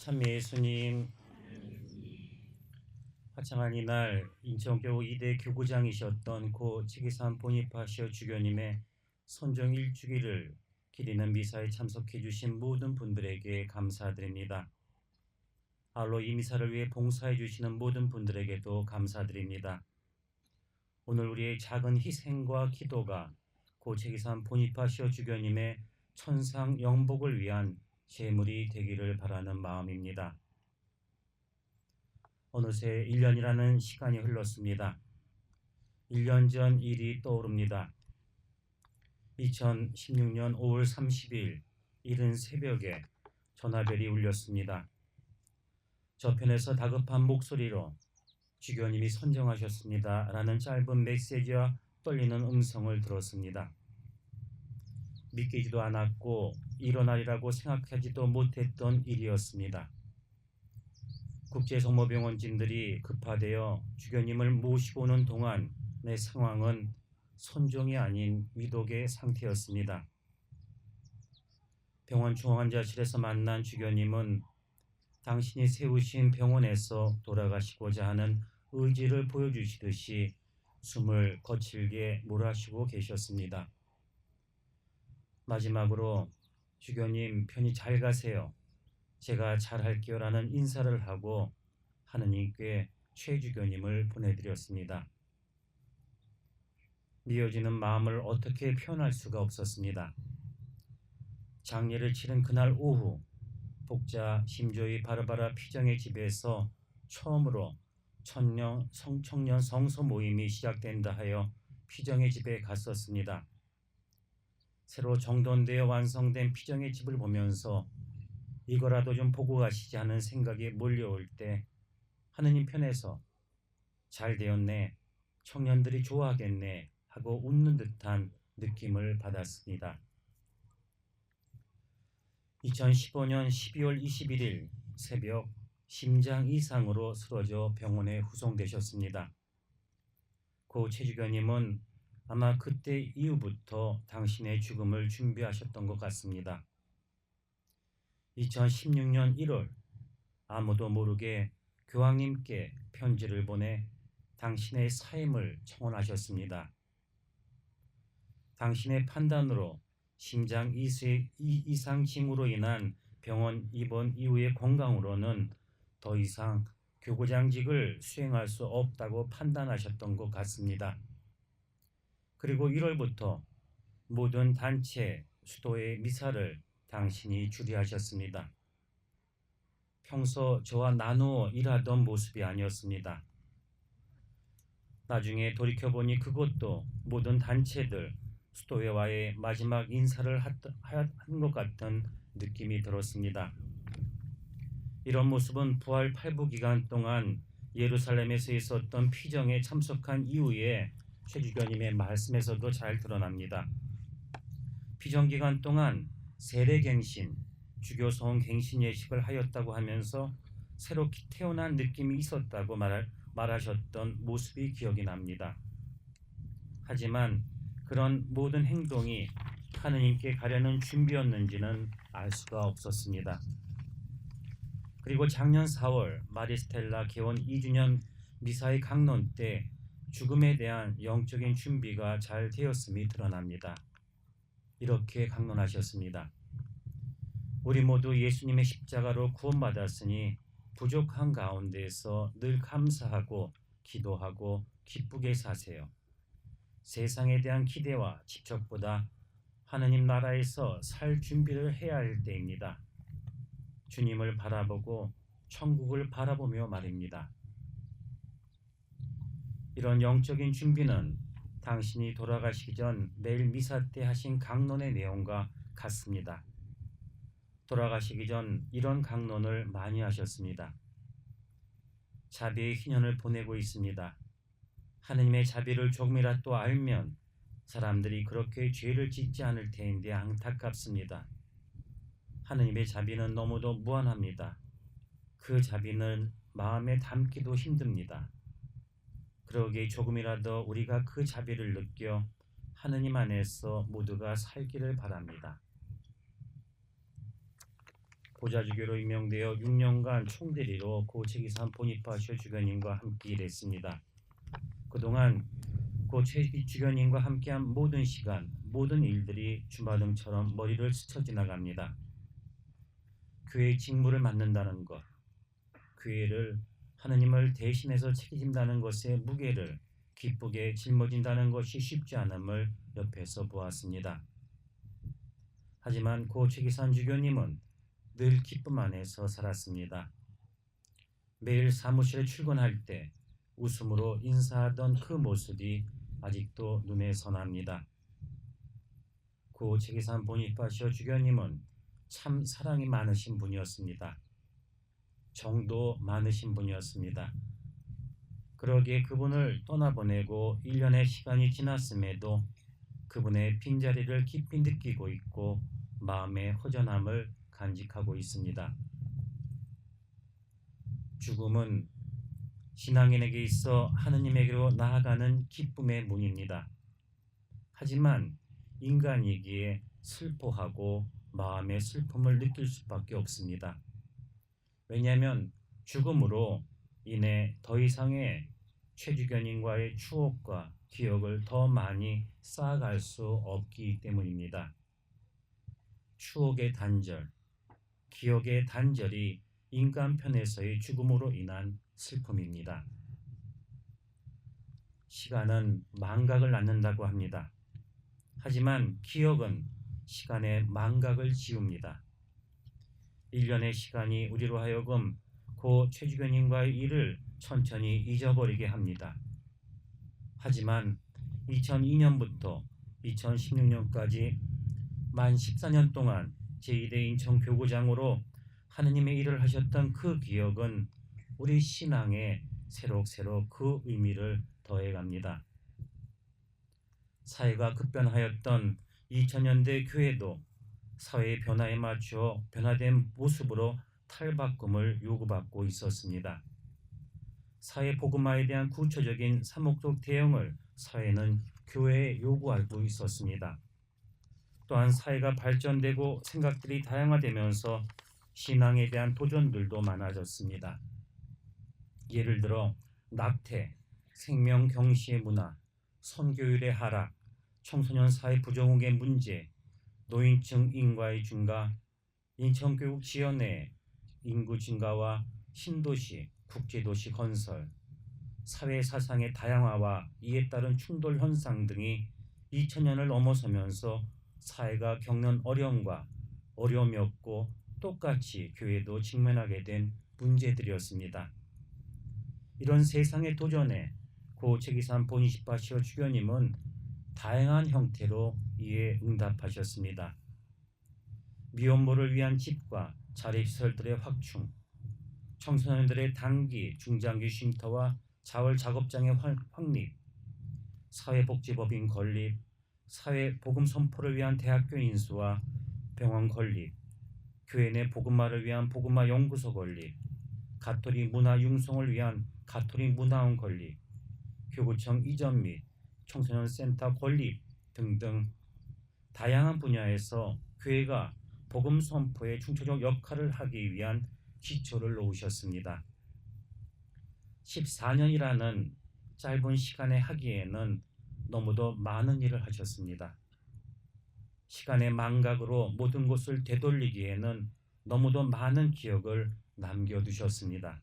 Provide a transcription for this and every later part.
참 예수님, 화창한 이날 인천교구 2대 교구장이셨던 고 치기산 보니파시오 주교님의 선종 1주기를 기리는 미사에 참석해 주신 모든 분들에게 감사드립니다. 아울러 이 미사를 위해 봉사해 주시는 모든 분들에게도 감사드립니다. 오늘 우리의 작은 희생과 기도가 고 치기산 보니파시오 주교님의 천상 영복을 위한 제물이 되기를 바라는 마음입니다. 어느새 1년이라는 시간이 흘렀습니다. 1년 전 일이 떠오릅니다. 2016년 5월 30일 이른 새벽에 전화벨이 울렸습니다. 저편에서 다급한 목소리로 주교님이 선정하셨습니다 라는 짧은 메시지와 떨리는 음성을 들었습니다. 믿기지도 않았고 일어나리라고 생각하지도 못했던 일이었습니다. 국제성모병원진들이 급파되어 주교님을 모시고 오는 동안 내 상황은 선종이 아닌 위독의 상태였습니다. 병원 중환자실에서 만난 주교님은 당신이 세우신 병원에서 돌아가시고자 하는 의지를 보여주시듯이 숨을 거칠게 몰아쉬고 계셨습니다. 마지막으로 주교님 편히 잘 가세요. 제가 잘할게요 라는 인사를 하고 하느님께 최 주교님을 보내드렸습니다. 미어지는 마음을 어떻게 표현할 수가 없었습니다. 장례를 치른 그날 오후 복자 심조이 바르바라 피정의 집에서 처음으로 청년 성서 모임이 시작된다 하여 피정의 집에 갔었습니다. 새로 정돈되어 완성된 피정의 집을 보면서 이거라도 좀 보고 가시지 하는 생각이 몰려올 때 하느님 편에서 잘 되었네, 청년들이 좋아하겠네 하고 웃는 듯한 느낌을 받았습니다. 2015년 12월 21일 새벽 심장 이상으로 쓰러져 병원에 후송되셨습니다. 고 최 주교님은 아마 그때 이후부터 당신의 죽음을 준비하셨던 것 같습니다. 2016년 1월 아무도 모르게 교황님께 편지를 보내 당신의 사임을 청원하셨습니다. 당신의 판단으로 심장 이상 징후로 인한 병원 입원 이후의 건강으로는 더 이상 교구장직을 수행할 수 없다고 판단하셨던 것 같습니다. 그리고 1월부터 모든 단체 수도의 미사를 당신이 주례하셨습니다. 평소 저와 나누어 일하던 모습이 아니었습니다. 나중에 돌이켜보니 그것도 모든 단체들 수도회와의 마지막 인사를 한 것 같은 느낌이 들었습니다. 이런 모습은 부활 8부 기간 동안 예루살렘에서 있었던 피정에 참석한 이후에 최 주교님의 말씀에서도 잘 드러납니다. 피정 기간 동안 세례갱신, 주교성 갱신 예식을 하였다고 하면서 새롭게 태어난 느낌이 있었다고 말하셨던 모습이 기억이 납니다. 하지만 그런 모든 행동이 하느님께 가려는 준비였는지는 알 수가 없었습니다. 그리고 작년 4월 마리스텔라 개원 2주년 미사의 강론 때 죽음에 대한 영적인 준비가 잘 되었음이 드러납니다. 이렇게 강론하셨습니다. 우리 모두 예수님의 십자가로 구원받았으니 부족한 가운데에서 늘 감사하고 기도하고 기쁘게 사세요. 세상에 대한 기대와 집착보다 하느님 나라에서 살 준비를 해야 할 때입니다. 주님을 바라보고 천국을 바라보며 말입니다. 이런 영적인 준비는 당신이 돌아가시기 전 매일 미사 때 하신 강론의 내용과 같습니다. 돌아가시기 전 이런 강론을 많이 하셨습니다. 자비의 희년을 보내고 있습니다. 하느님의 자비를 조금이라도 알면 사람들이 그렇게 죄를 짓지 않을 테인데 안타깝습니다. 하느님의 자비는 너무도 무한합니다. 그 자비는 마음에 담기도 힘듭니다. 그러기에 조금이라도 우리가 그 자비를 느껴 하느님 안에서 모두가 살기를 바랍니다. 보좌주교로 임명되어 6년간 총대리로 고 최기산 보니파시오 주교님과 함께 일했습니다. 그동안 고 주교님과 함께한 모든 시간, 모든 일들이 주마등처럼 머리를 스쳐 지나갑니다. 교회의 직무를 맡는다는 것, 교회를 하느님을 대신해서 책임진다는 것의 무게를 기쁘게 짊어진다는 것이 쉽지 않음을 옆에서 보았습니다. 하지만 고 최기산 주교님은 늘 기쁨 안에서 살았습니다. 매일 사무실에 출근할 때 웃음으로 인사하던 그 모습이 아직도 눈에 선합니다. 고 최기산 보니파시오 주교님은 참 사랑이 많으신 분이었습니다. 정도 많으신 분이었습니다. 그러기에 그분을 떠나보내고 1년의 시간이 지났음에도 그분의 빈자리를 깊이 느끼고 있고 마음의 허전함을 간직하고 있습니다. 죽음은 신앙인에게 있어 하느님에게로 나아가는 기쁨의 문입니다. 하지만 인간이기에 슬퍼하고 마음의 슬픔을 느낄 수밖에 없습니다. 왜냐하면 죽음으로 인해 더 이상의 최주교님과의 추억과 기억을 더 많이 쌓아갈 수 없기 때문입니다. 추억의 단절, 기억의 단절이 인간 편에서의 죽음으로 인한 슬픔입니다. 시간은 망각을 낳는다고 합니다. 하지만 기억은 시간의 망각을 지웁니다. 1년의 시간이 우리로 하여금 고 최주교님과의 일을 천천히 잊어버리게 합니다. 하지만 2002년부터 2016년까지 만 14년 동안 제2대 인천 교구장으로 하느님의 일을 하셨던 그 기억은 우리 신앙에 새록새록 그 의미를 더해갑니다. 사회가 급변하였던 2000년대 교회도 사회의 변화에 맞추어 변화된 모습으로 탈바꿈을 요구받고 있었습니다. 사회 복음화에 대한 구체적인 사목적 대응을 사회는 교회에 요구하고 있었습니다. 또한 사회가 발전되고 생각들이 다양화되면서 신앙에 대한 도전들도 많아졌습니다. 예를 들어 낙태, 생명 경시의 문화, 선교율의 하락, 청소년 사회 부정후의 문제, 노인층 인구의 증가, 인천교육 지역 내 인구 증가와 신도시, 국제도시 건설, 사회 사상의 다양화와 이에 따른 충돌 현상 등이 2000년을 넘어서면서 사회가 겪는 어려움과 어려움이었고 똑같이 교회도 직면하게 된 문제들이었습니다. 이런 세상의 도전에 고 최기산 보니파시오 주교님은 다양한 형태로 이에 응답하셨습니다. 미혼모를 위한 집과 자립시설들의 확충, 청소년들의 단기, 중장기 쉼터와 자월 작업장의 확립, 사회복지법인 건립, 사회복음 선포를 위한 대학교 인수와 병원 건립, 교회 내 복음화를 위한 복음화 연구소 건립, 가톨릭 문화 융성을 위한 가톨릭 문화원 건립, 교구청 이전 및 청소년 센터 건립 등등 다양한 분야에서 교회가 복음 선포에 중추적 역할을 하기 위한 기초를 놓으셨습니다. 14년이라는 짧은 시간에 하기에는 너무도 많은 일을 하셨습니다. 시간의 망각으로 모든 것을 되돌리기에는 너무도 많은 기억을 남겨두셨습니다.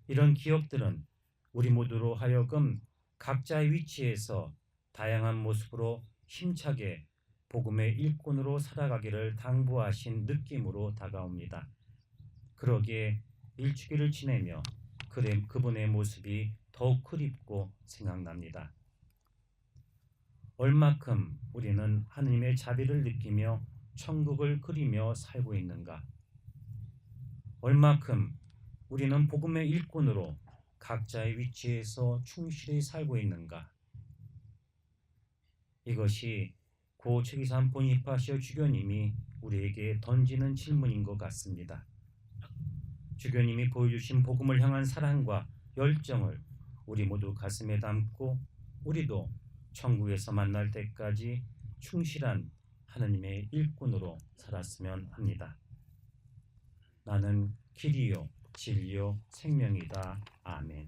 이런 기억들은 우리 모두로 하여금 각자의 위치에서 다양한 모습으로 힘차게 복음의 일꾼으로 살아가기를 당부하신 느낌으로 다가옵니다. 그러기에 일주기를 지내며 그분의 모습이 더욱 그립고 생각납니다. 얼마큼 우리는 하느님의 자비를 느끼며 천국을 그리며 살고 있는가? 얼마큼 우리는 복음의 일꾼으로 각자의 위치에서 충실히 살고 있는가? 이것이 고 최기산 보니파시오 주교님이 우리에게 던지는 질문인 것 같습니다. 주교님이 보여주신 복음을 향한 사랑과 열정을 우리 모두 가슴에 담고 우리도 천국에서 만날 때까지 충실한 하느님의 일꾼으로 살았으면 합니다. 나는 길이요 진리요 생명이다. 아멘.